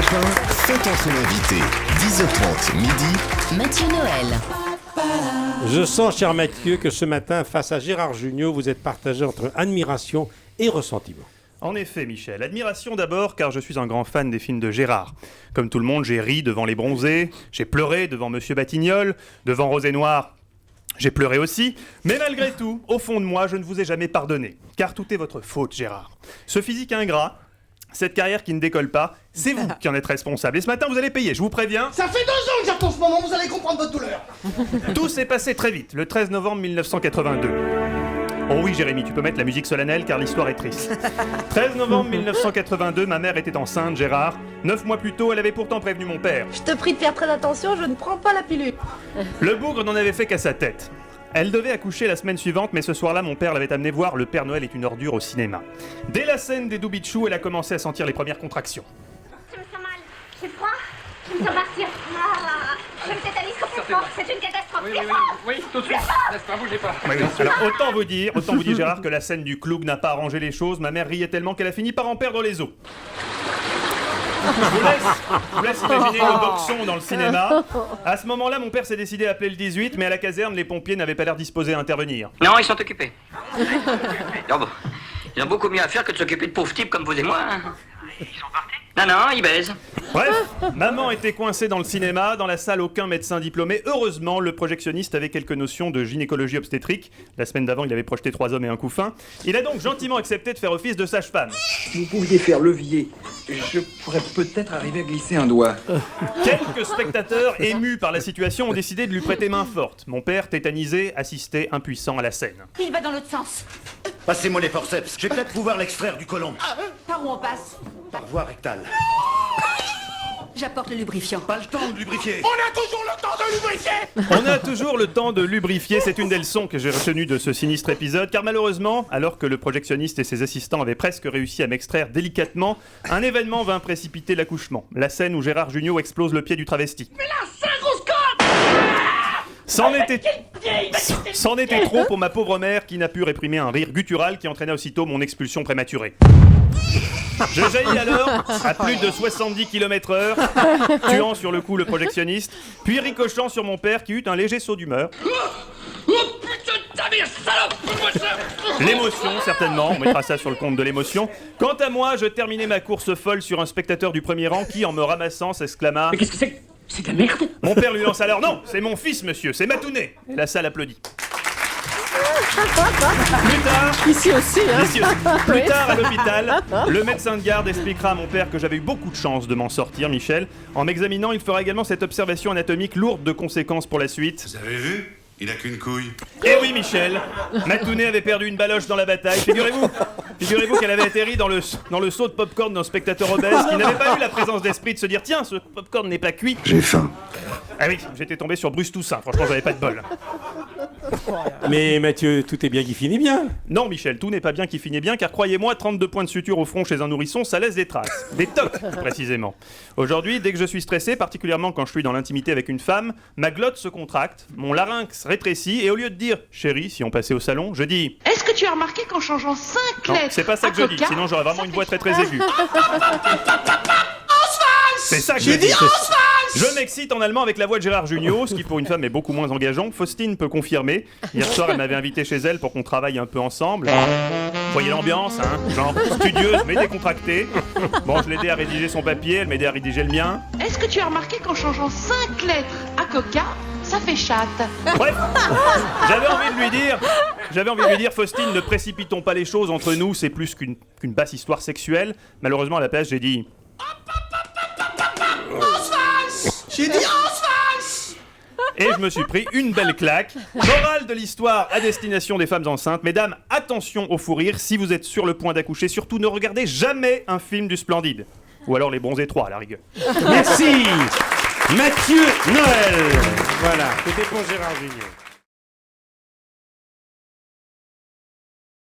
TF1, faites entrer l'invité. 10h30, midi. Mathieu Noël. Je sens, cher Mathieu, que ce matin, face à Gérard Jugnot, vous êtes partagé entre admiration et ressentiment. En effet, Michel. Admiration d'abord, car je suis un grand fan des films de Gérard. Comme tout le monde, j'ai ri devant Les Bronzés, j'ai pleuré devant Monsieur Batignolles, devant Rose et Noir. J'ai pleuré aussi, mais malgré tout, au fond de moi, je ne vous ai jamais pardonné. Car tout est votre faute, Gérard. Ce physique ingrat, cette carrière qui ne décolle pas, c'est vous qui en êtes responsable. Et ce matin, vous allez payer, je vous préviens. Ça fait 2 ans que j'attends ce moment, vous allez comprendre votre douleur. Tout s'est passé très vite, le 13 novembre 1982. Oh oui, Jérémy, tu peux mettre la musique solennelle car l'histoire est triste. 13 novembre 1982, ma mère était enceinte, Gérard. 9 mois plus tôt, elle avait pourtant prévenu mon père. Je te prie de faire très attention, je ne prends pas la pilule. Le bougre n'en avait fait qu'à sa tête. Elle devait accoucher la semaine suivante, mais ce soir-là, mon père l'avait amené voir Le Père Noël est une ordure au cinéma. Dès la scène des Doubichou, elle a commencé à sentir les premières contractions. Je me sens mal. J'ai froid. Je me sens partir. Je me tétanise complètement. C'est une catastrophe. Oui, tout de suite. N'est-ce pas, bougez pas. Oui. Alors, autant vous dire, Gérard, que la scène du cloug n'a pas arrangé les choses. Ma mère riait tellement qu'elle a fini par en perdre les os. Je vous laisse imaginer le boxon dans le cinéma. À ce moment-là, mon père s'est décidé à appeler le 18, mais à la caserne, les pompiers n'avaient pas l'air disposés à intervenir. Non, ils sont occupés. Ils ont beaucoup mieux à faire que de s'occuper de pauvres types comme vous et moi. Ils sont partis ? Non, ils baisent. Bref, maman était coincée dans le cinéma, dans la salle aucun médecin diplômé. Heureusement, le projectionniste avait quelques notions de gynécologie obstétrique. La semaine d'avant, il avait projeté 3 hommes et un couffin. Il a donc gentiment accepté de faire office de sage-femme. Vous pouviez faire levier. Je pourrais peut-être arriver à glisser un doigt. Quelques spectateurs, émus par la situation, ont décidé de lui prêter main forte. Mon père, tétanisé, assistait impuissant à la scène. Il va dans l'autre sens. Passez-moi les forceps, je vais peut-être pouvoir l'extraire du côlon. Par où on passe? Par voie rectale. J'apporte le lubrifiant. Pas le temps de lubrifier. On a toujours le temps de lubrifier. On a toujours le temps de lubrifier, c'est une des leçons que j'ai retenues de ce sinistre épisode, car malheureusement, alors que le projectionniste et ses assistants avaient presque réussi à m'extraire délicatement, un événement vint précipiter l'accouchement. La scène où Gérard Jugnot explose le pied du travesti. Mais là, c'est la grosse conne. C'en était trop pour ma pauvre mère qui n'a pu réprimer un rire guttural qui entraîna aussitôt mon expulsion prématurée. Je jaillis alors à plus de 70 km/h, tuant sur le coup le projectionniste, puis ricochant sur mon père qui eut un léger saut d'humeur. Oh putain de ta mère, salope. Fais-moi ça. L'émotion, certainement, on mettra ça sur le compte de l'émotion. Quant à moi, je terminais ma course folle sur un spectateur du premier rang qui, en me ramassant, s'exclama « Mais qu'est-ce que c'est ? C'est de la merde. Mon père lui lance alors « Non, c'est mon fils, monsieur, c'est Matounet !» Et la salle applaudit. Plus tard, Ici aussi, plus tard, à l'hôpital, le médecin de garde expliquera à mon père que j'avais eu beaucoup de chance de m'en sortir, Michel. En m'examinant, il fera également cette observation anatomique lourde de conséquences pour la suite. Vous avez vu ? Il a qu'une couille. Eh oui, Michel, Matounet avait perdu une baloche dans la bataille. Figurez-vous qu'elle avait atterri dans le seau de popcorn d'un spectateur obèse qui n'avait pas eu la présence d'esprit de se dire « Tiens, ce popcorn n'est pas cuit !» J'ai faim. Ah oui, j'étais tombé sur Bruce Toussaint, franchement, j'avais pas de bol. Mais Mathieu, tout est bien qui finit bien. Non, Michel, tout n'est pas bien qui finit bien, car croyez-moi, 32 points de suture au front chez un nourrisson, ça laisse des traces. Des tocs, précisément. Aujourd'hui, dès que je suis stressé, particulièrement quand je suis dans l'intimité avec une femme, ma glotte se contracte, mon larynx rétrécit, et au lieu de dire « Chérie, si on passait au salon », je dis Est-ce que tu as remarqué qu'en changeant 5 « Non, lettres c'est pas ça que je dis, sinon j'aurais vraiment une voix très très aiguë. » C'est ça que j'ai dit. Je m'excite en allemand avec la voix de Gérard Jugnot, ce qui pour une femme est beaucoup moins engageant. Faustine peut confirmer. Hier soir, elle m'avait invité chez elle pour qu'on travaille un peu ensemble. Vous voyez l'ambiance, hein, genre studieuse mais décontractée. Bon, je l'ai aidé à rédiger son papier, elle m'a aidé à rédiger le mien. Est-ce que tu as remarqué qu'en changeant 5 lettres à Coca, ça fait chatte? Bref, j'avais envie de lui dire, Faustine, ne précipitons pas les choses entre nous, c'est plus qu'une basse histoire sexuelle. Malheureusement, à la place, j'ai dit... J'ai dit en face. Et je me suis pris une belle claque. Morale de l'histoire à destination des femmes enceintes. Mesdames, attention au fou rire. Si vous êtes sur le point d'accoucher, surtout ne regardez jamais un film du Splendide. Ou alors Les Bronzés 3 à la rigueur. Merci Mathieu Noël. Voilà, c'était pour Gérard Jugnot.